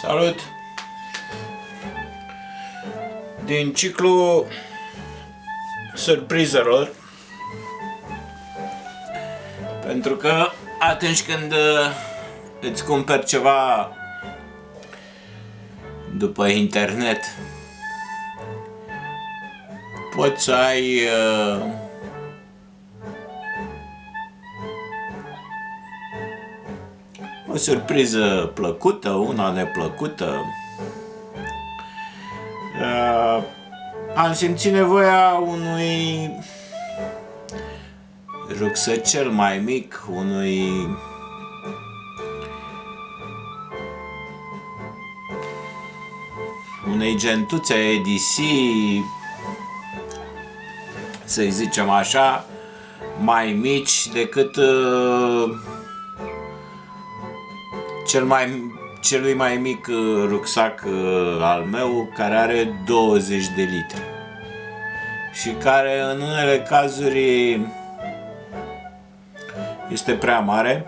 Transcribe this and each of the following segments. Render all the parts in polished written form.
Salut! Din ciclu surprizelor, pentru că atunci când îți cumperi ceva după internet, poți să ai o surpriză plăcută, una neplăcută. Am simțit nevoia unui rucsăcel mai mic, unei gentuțe EDC, să-i zicem așa, mai mici decât celui mai mic rucsac al meu, care are 20 de litri și care în unele cazuri este prea mare.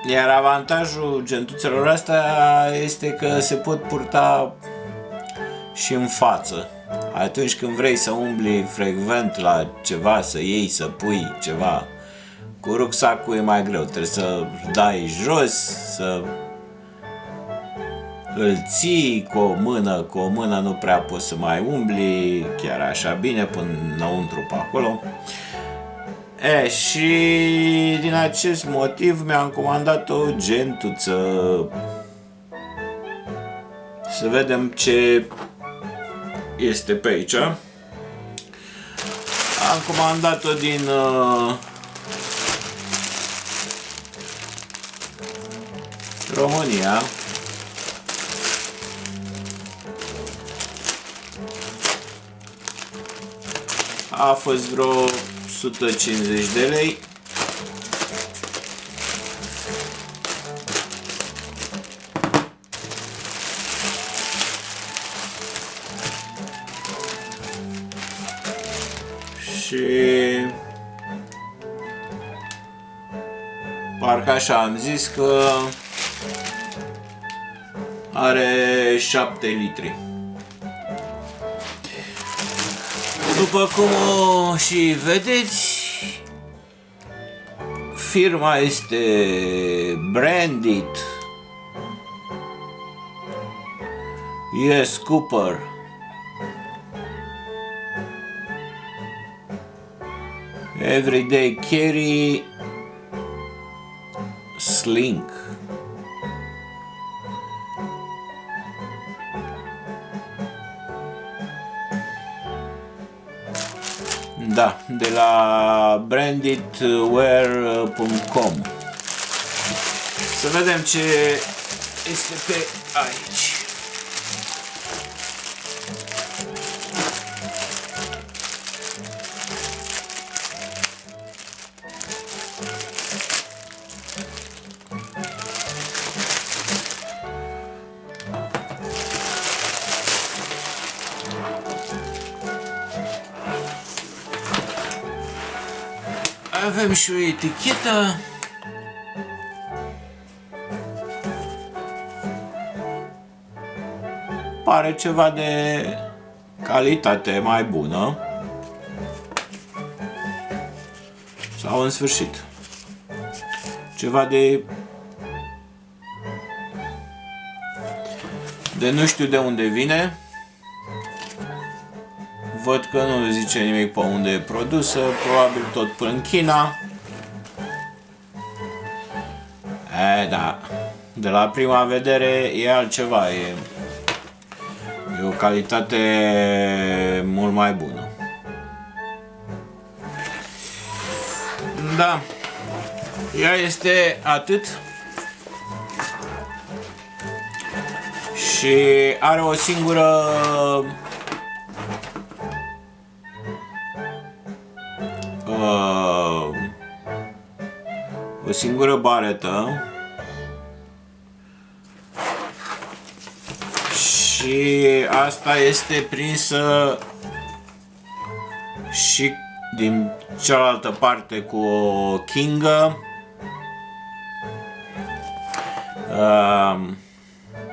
Iar avantajul gentuțelor astea este că se pot purta și în față. Atunci când vrei să umbli frecvent la ceva, să iei, să pui ceva, cu rucsacul e mai greu. Trebuie să dai jos, să îl ții cu o mână nu prea poți să mai umbli chiar așa bine până înăuntru pe acolo. Și din acest motiv mi-am comandat o gentuță. Să vedem ce este pe aici. Am comandat-o din România. A fost vreo 150 de lei. Și parcă așa am zis că are 7 litri. După cum și vedeți, firma este branded US Cooper. Everyday Carry Sling. Da, de la brandedwear.com. Să vedem ce este pe aici. Avem și o etichetă. Pare ceva de calitate mai bună. Sau în sfârșit ceva de nu știu de unde vine. Văd că nu zice nimic pe unde e produsă, probabil tot prin China. Da, de la prima vedere e altceva, e o calitate mult mai bună. Da, ea este atât. Și are o singură baretă și asta este prinsă și din cealaltă parte cu o chingă.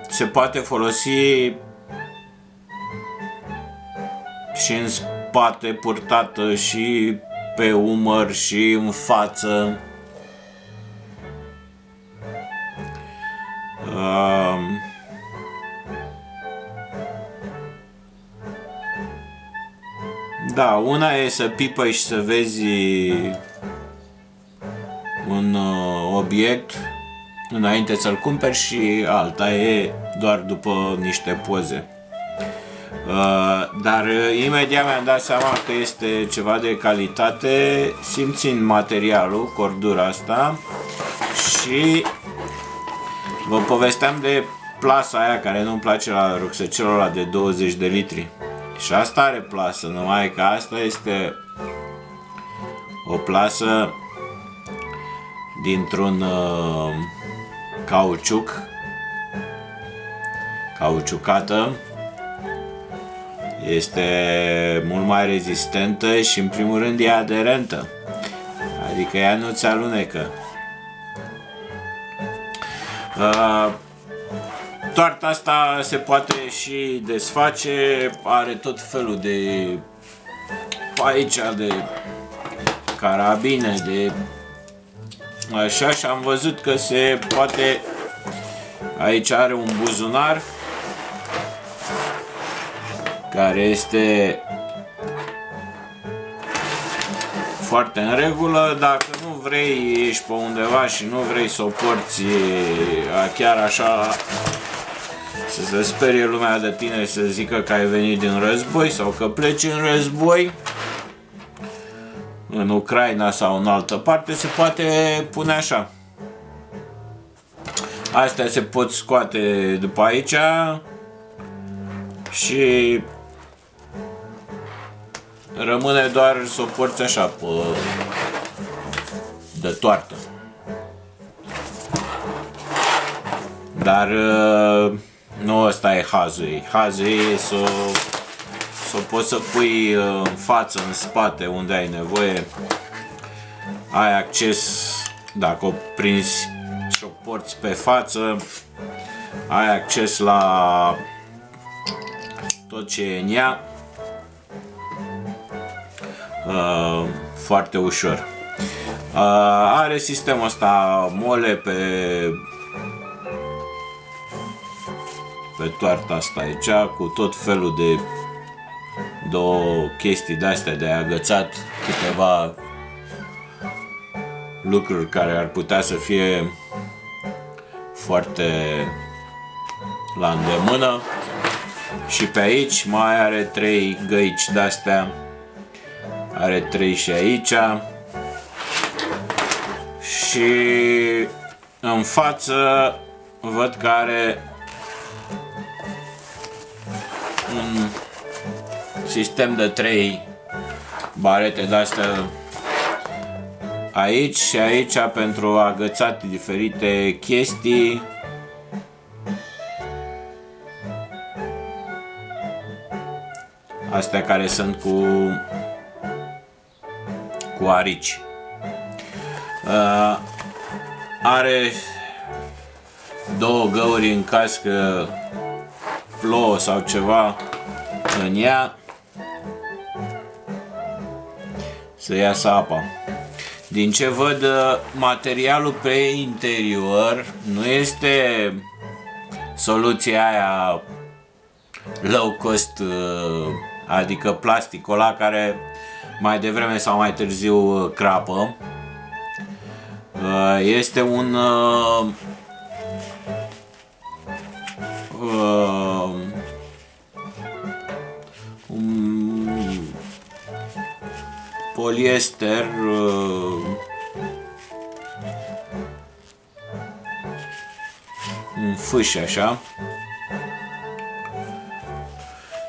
Se poate folosi și în spate purtată, și pe umăr, și în față. Da, una e să pipăi și să vezi un obiect înainte să-l cumperi, și alta e doar după niște poze. Dar imediat mi-am dat seama că este ceva de calitate simțind materialul, cordura asta, și vă povesteam de plasa aia care nu-mi place la rucsăcelul ăla de 20 de litri. Și asta are plasă, numai că asta este o plasă dintr-un cauciucată. Este mult mai rezistentă și în primul rând e aderentă, adică ea nu ți alunecă. Toarta asta se poate și desface, are tot felul de aici, de carabine, de așa, și am văzut că se poate. Aici are un buzunar care este foarte în regulă. Dacă nu vrei, ești pe undeva și nu vrei să o porți chiar așa, să se sperie lumea de tine, să zică că ai venit din război sau că pleci în război în Ucraina sau în altă parte, se poate pune așa. Astea se pot scoate după aici și rămâne doar să o porți așa pe de toartă. Dar nu ăsta e hazul ei. Hazul ei e să o poți să pui în față, în spate, unde ai nevoie. Ai acces, dacă o prinzi și o porți pe față, ai acces la tot ce e în ea foarte ușor. Are sistemul ăsta mole pe toarta asta aici, cu tot felul de două chestii de-astea de agățat câteva lucruri care ar putea să fie foarte la îndemână. Și pe aici mai are 3 găici de-astea, are 3 și aici, și în față văd că are un sistem de 3 barete de-astea aici și aici pentru agățat diferite chestii. Astea care sunt cu arici. Are 2 găuri în caz că plouă sau ceva în ea, să iasă apa. Din ce văd, materialul pe interior nu este soluția aia low cost, adică plasticul ăla care mai devreme sau mai târziu crapă. Este un poliester un fâș așa.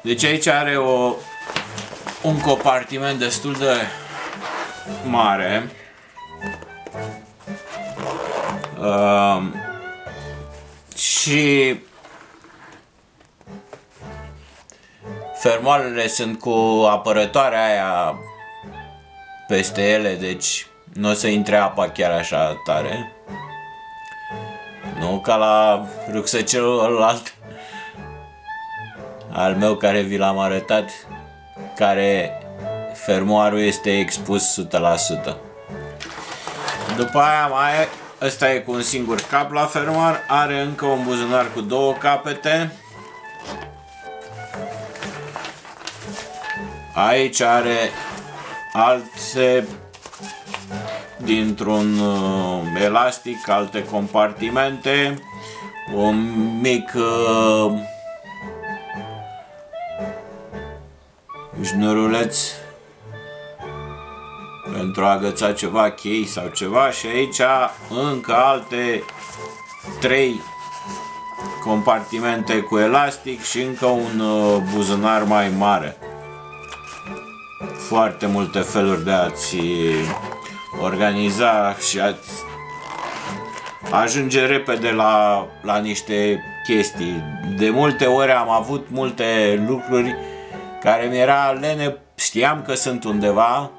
Deci aici are un compartiment destul de mare. Și fermoarele sunt cu apărătoarea aia peste ele, deci nu o să intre apa chiar așa tare. Nu ca la rucsăcelul alt al meu care vi l-am arătat, care fermoarul este expus 100%. După aia ăsta e cu un singur cap la fermoar, are încă un buzunar cu 2 capete. Aici are alte dintr-un elastic, alte compartimente, un mic șnuruleț pentru a agăța ceva, chei sau ceva, și aici încă alte 3 compartimente cu elastic și încă un buzunar mai mare. Foarte multe feluri de a-ți organiza și a-ți ajunge repede la niște chestii. De multe ori am avut multe lucruri care mi-era lene, știam că sunt undeva,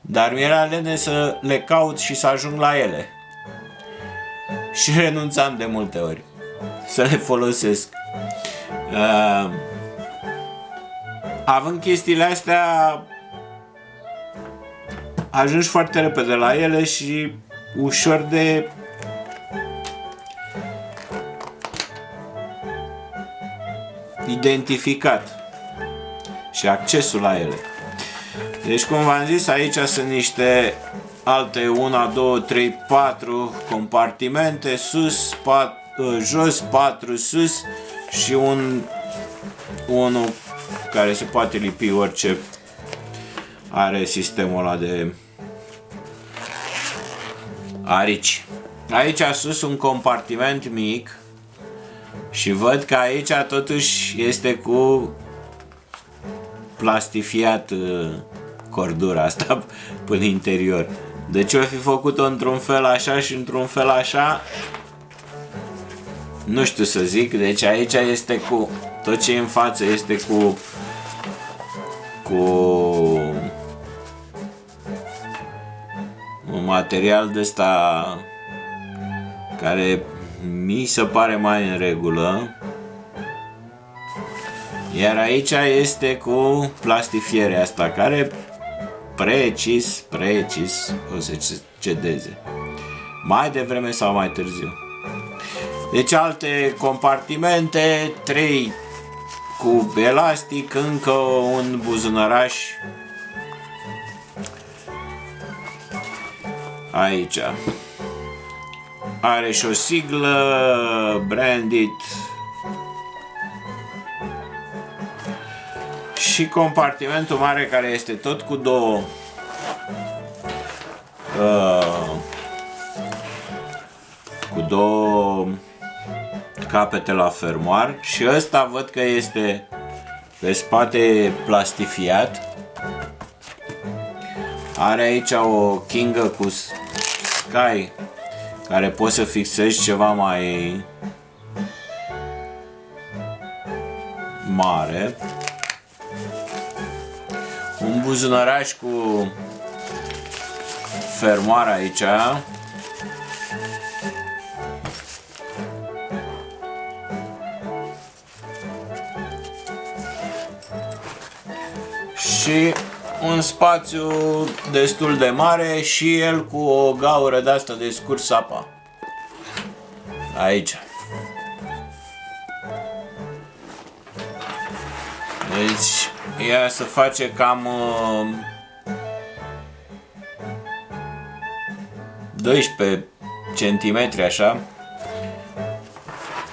dar mi-era lene să le caut și să ajung la ele. Și renunțam de multe ori să le folosesc. Având chestiile astea, ajungi foarte repede la ele și ușor de identificat și accesul la ele. Deci, cum v-am zis, aici sunt niște alte 1, 2, 3, 4 compartimente, sus, jos, 4 sus și unul care se poate lipi orice are sistemul ăla de arici. Aici sus un compartiment mic și văd că aici totuși este cu plastifiat cordura asta până interior. Deci o fi făcut-o într-un fel așa și într-un fel așa, nu știu să zic. Deci aici este cu tot ce e în față, este cu un material de ăsta care mi se pare mai în regulă, iar aici este cu plastifierea asta care precis o să cedeze mai devreme sau mai târziu. Deci alte compartimente, 3 cu elastic, încă un buzunăraș aici. Are și o siglă branded și compartimentul mare care este tot cu 2 capete la fermoar și ăsta văd că este pe spate plastifiat. Are aici o chingă cu sky care poți să fixezi ceva mai mare. Un buzunăraș cu fermoar aici. Și un spațiu destul de mare și el cu o gaură de asta de scurs apa. Aici. Deci ea se face cam 12 centimetri așa.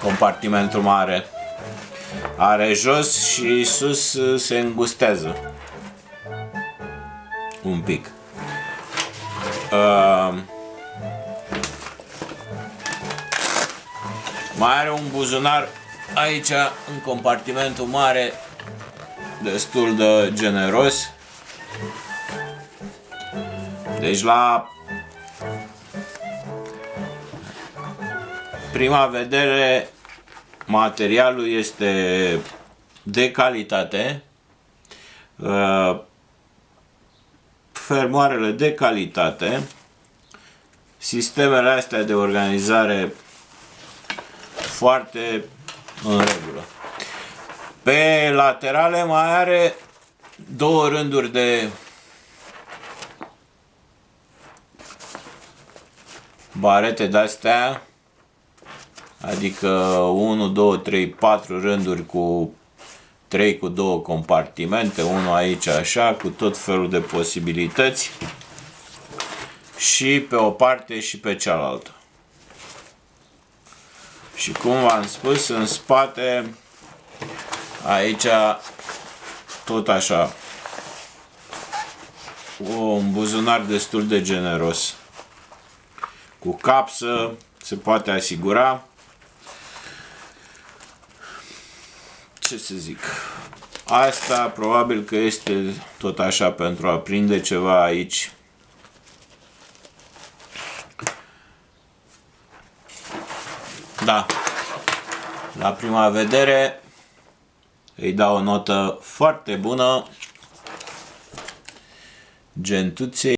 Compartimentul mare. Are jos și sus se îngustează un pic. Mai are un buzunar aici în compartimentul mare, destul de generos. Deci la prima vedere materialul este de calitate. fermoarele de calitate, sistemele astea de organizare foarte în regulă. Pe laterale mai are două rânduri de barete de-astea, adică 1, 2, 3, 4 rânduri cu 3 cu 2 compartimente, unul aici așa, cu tot felul de posibilități, și pe o parte și pe cealaltă. Și cum v-am spus, în spate, aici, tot așa, un buzunar destul de generos. Cu capsă, se poate asigura. Ce să zic? Asta probabil că este tot așa pentru a prinde ceva aici. Da. La prima vedere îi dau o notă foarte bună gentuței.